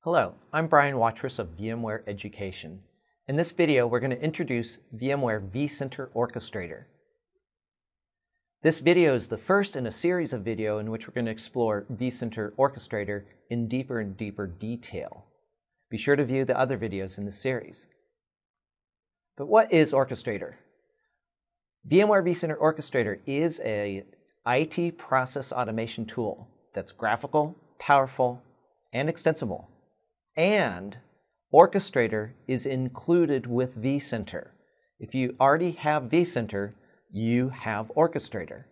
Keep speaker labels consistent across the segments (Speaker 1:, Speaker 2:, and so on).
Speaker 1: Hello, I'm Brian Watrous of VMware Education. In this video, we're going to introduce VMware vCenter Orchestrator. This video is the first in a series of videos in which we're going to explore vCenter Orchestrator in deeper and deeper detail. Be sure to view the other videos in the series. But what is Orchestrator? VMware vCenter Orchestrator is an IT process automation tool that's graphical, powerful, and extensible. And Orchestrator is included with vCenter. If you already have vCenter, you have Orchestrator.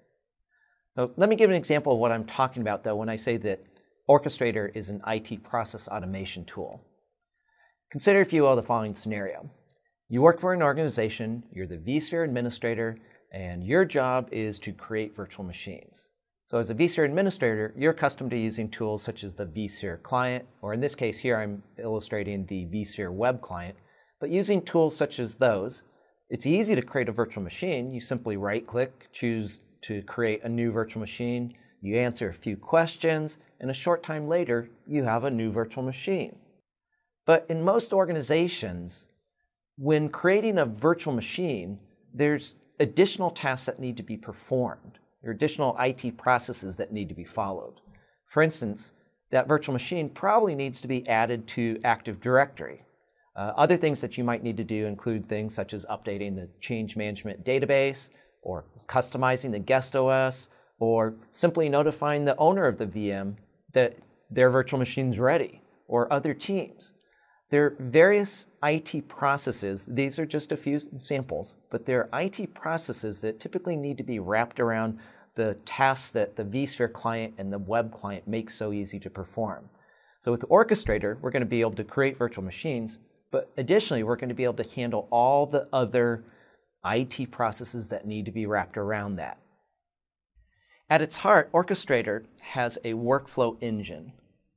Speaker 1: So let me give an example of what I'm talking about, though, when I say that Orchestrator is an IT process automation tool. Consider, if you will, the following scenario. You work for an organization, you're the vSphere administrator, and your job is to create virtual machines. So as a vSphere administrator, you're accustomed to using tools such as the vSphere client, or in this case here I'm illustrating the vSphere web client. But using tools such as those, it's easy to create a virtual machine. You simply right-click, choose to create a new virtual machine, you answer a few questions, and a short time later, you have a new virtual machine. But in most organizations, when creating a virtual machine, there's additional tasks that need to be performed. There are additional IT processes that need to be followed. For instance, that virtual machine probably needs to be added to Active Directory. Other things that you might need to do include things such as updating the change management database, or customizing the guest OS, or simply notifying the owner of the VM that their virtual machine's ready, or other teams. There are various IT processes. These are just a few samples, but there are IT processes that typically need to be wrapped around the tasks that the vSphere client and the web client make so easy to perform. So with Orchestrator, we're going to be able to create virtual machines, but additionally, we're going to be able to handle all the other IT processes that need to be wrapped around that. At its heart, Orchestrator has a workflow engine.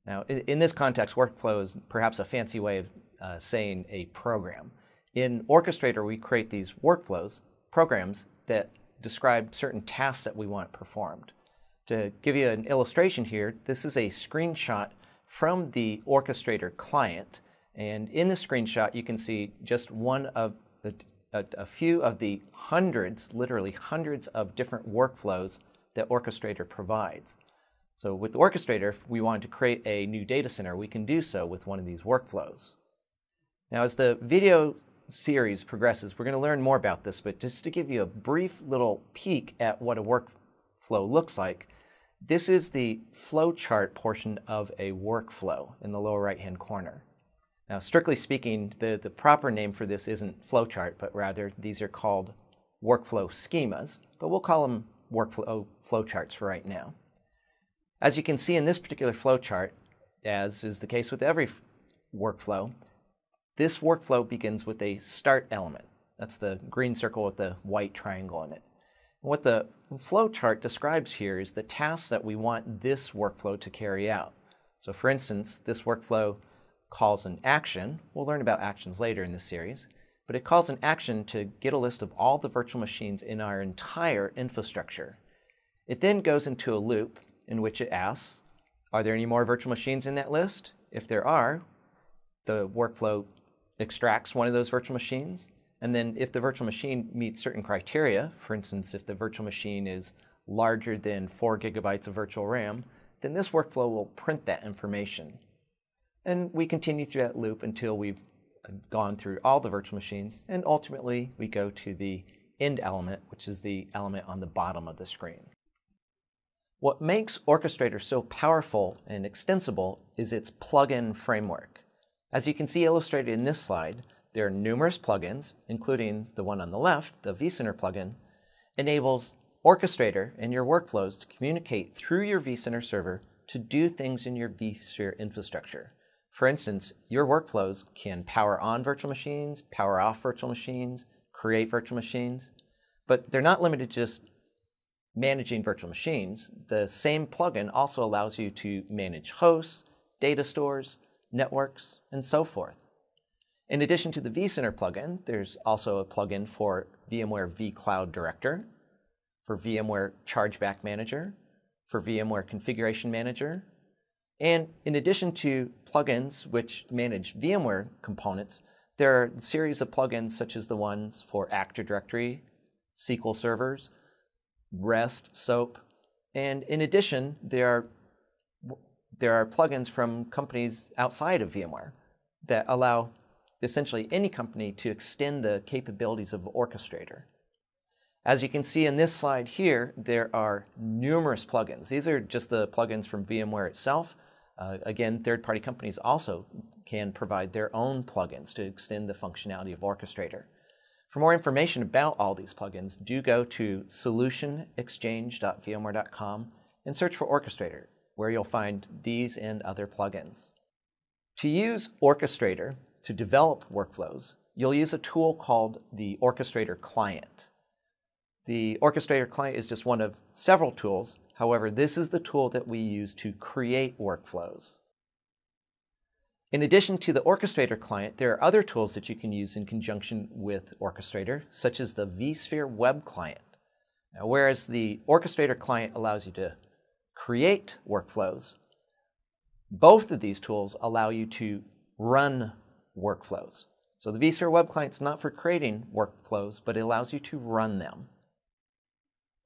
Speaker 1: Now, in this context, workflow is perhaps a fancy way of saying a program. In Orchestrator, we create these workflows, programs that describe certain tasks that we want performed. To give you an illustration here, this is a screenshot from the Orchestrator client. And in the screenshot, you can see just one of a few of the hundreds, literally hundreds of different workflows that Orchestrator provides. So with Orchestrator, if we wanted to create a new data center, we can do so with one of these workflows. Now, as the video series progresses, we're going to learn more about this, but just to give you a brief little peek at what a workflow looks like, this is the flowchart portion of a workflow in the lower right-hand corner. Now, strictly speaking, the proper name for this isn't flowchart, but rather these are called workflow schemas, but we'll call them flowcharts for right now. As you can see in this particular flowchart, as is the case with every workflow, this workflow begins with a start element. That's the green circle with the white triangle in it. And what the flowchart describes here is the tasks that we want this workflow to carry out. So for instance, this workflow calls an action. We'll learn about actions later in this series, but it calls an action to get a list of all the virtual machines in our entire infrastructure. It then goes into a loop in which it asks, are there any more virtual machines in that list? If there are, the workflow extracts one of those virtual machines, and then if the virtual machine meets certain criteria, for instance, if the virtual machine is larger than 4 gigabytes of virtual RAM, then this workflow will print that information. And we continue through that loop until we've gone through all the virtual machines, and ultimately we go to the end element, which is the element on the bottom of the screen. What makes Orchestrator so powerful and extensible is its plugin framework. As you can see illustrated in this slide, there are numerous plugins, including the one on the left, the vCenter plugin, enables Orchestrator and your workflows to communicate through your vCenter server to do things in your vSphere infrastructure. For instance, your workflows can power on virtual machines, power off virtual machines, create virtual machines, but they're not limited to just managing virtual machines. The same plugin also allows you to manage hosts, data stores, networks, and so forth. In addition to the vCenter plugin, there's also a plugin for VMware vCloud Director, for VMware Chargeback Manager, for VMware Configuration Manager, And in addition to plugins which manage VMware components, there are a series of plugins such as the ones for Active Directory, SQL servers, REST, SOAP, and in addition, there are plugins from companies outside of VMware that allow essentially any company to extend the capabilities of Orchestrator. As you can see in this slide here, there are numerous plugins. These are just the plugins from VMware itself. Again, third-party companies also can provide their own plugins to extend the functionality of Orchestrator. For more information about all these plugins, do go to solutionexchange.vmware.com and search for Orchestrator, where you'll find these and other plugins. To use Orchestrator to develop workflows, you'll use a tool called the Orchestrator Client. The Orchestrator Client is just one of several tools. However, this is the tool that we use to create workflows. In addition to the Orchestrator Client, there are other tools that you can use in conjunction with Orchestrator, such as the vSphere Web Client. Now, whereas the Orchestrator Client allows you to create workflows, both of these tools allow you to run workflows. So the vSphere Web Client is not for creating workflows, but it allows you to run them.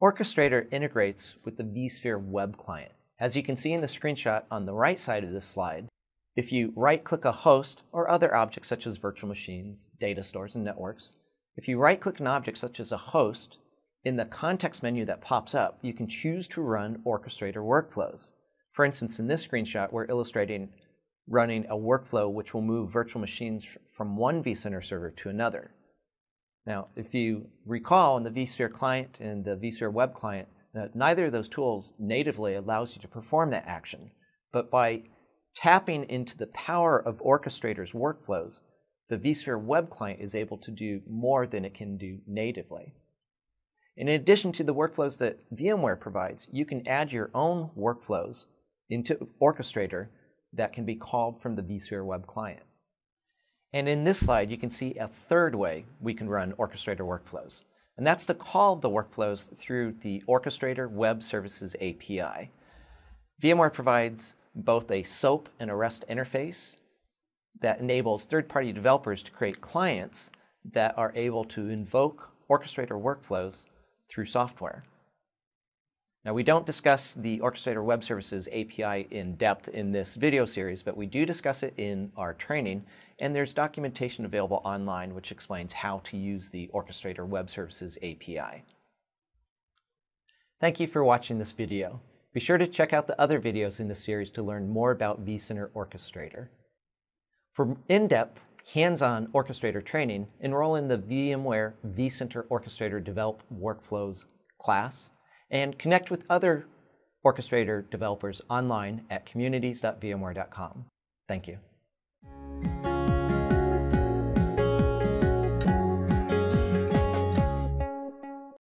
Speaker 1: Orchestrator integrates with the vSphere Web Client. As you can see in the screenshot on the right side of this slide, if you right-click a host or other objects such as virtual machines, data stores, and networks, if you right-click an object such as a host, in the context menu that pops up, you can choose to run Orchestrator workflows. For instance, in this screenshot, we're illustrating running a workflow which will move virtual machines from one vCenter server to another. Now, if you recall in the vSphere Client and the vSphere Web Client, neither of those tools natively allows you to perform that action, but by tapping into the power of Orchestrator's workflows, the vSphere Web Client is able to do more than it can do natively. In addition to the workflows that VMware provides, you can add your own workflows into Orchestrator that can be called from the vSphere Web Client. And in this slide, you can see a third way we can run Orchestrator workflows, and that's to call the workflows through the Orchestrator Web Services API. VMware provides both a SOAP and a REST interface that enables third-party developers to create clients that are able to invoke Orchestrator workflows through software. Now, we don't discuss the Orchestrator Web Services API in depth in this video series, but we do discuss it in our training, and there's documentation available online which explains how to use the Orchestrator Web Services API. Thank you for watching this video. Be sure to check out the other videos in this series to learn more about vCenter Orchestrator. For in-depth, hands-on Orchestrator training, enroll in the VMware vCenter Orchestrator Develop Workflows class, and connect with other Orchestrator developers online at communities.vmware.com. Thank you.